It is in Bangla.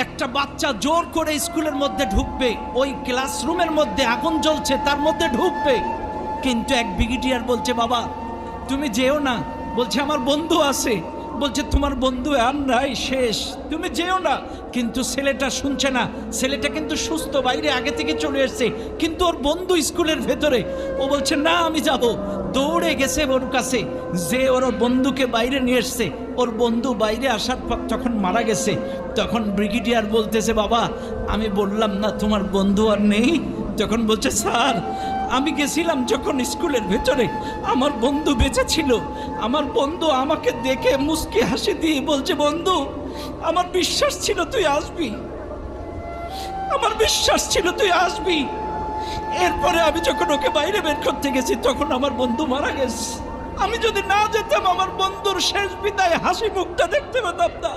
একটা বাচ্চা জোর করে স্কুলের মধ্যে ঢুকবে, ওই ক্লাসরুমের মধ্যে আগুন জ্বলছে তার মধ্যে ঢুকবে, কিন্তু এক ব্রিগেডিয়ার বলছে বাবা তুমি যেও না, বলছে আমার বন্ধু আছে, বলছে তোমার বন্ধু আর নাই, শেষ, তুমি যেও না। কিন্তু ছেলেটা শুনছে না, ছেলেটা কিন্তু সুস্থ, বাইরে আগে থেকে চলে এসছে, কিন্তু ওর বন্ধু স্কুলের ভেতরে, ও বলছে না আমি যাব। দৌড়ে গেছে ওর কাছে, যে ওর বন্ধুকে বাইরে নিয়ে এসছে। ওর বন্ধু বাইরে আসার পর যখন মারা গেছে, তখন ব্রিগেডিয়ার বলতেছে বাবা আমি বললাম না তোমার বন্ধু আর নেই। তখন বলছে স্যার আমি গেছিলাম যখন স্কুলের ভেতরে, আমার বন্ধু বেঁচে ছিল, আমার বন্ধু আমাকে দেখে মুস্কি হাসি দিয়ে বলছে বন্ধু আমার বিশ্বাস ছিল তুই আসবি, আমার বিশ্বাস ছিল তুই আসবি। এরপরে আমি যখন ওকে বাইরে বের করতে গেছি তখন আমার বন্ধু মারা গেছে। আমি যদি না যেতাম আমার বন্ধুর শেষ বিদায় হাসি মুখটা দেখতে পেতাম না।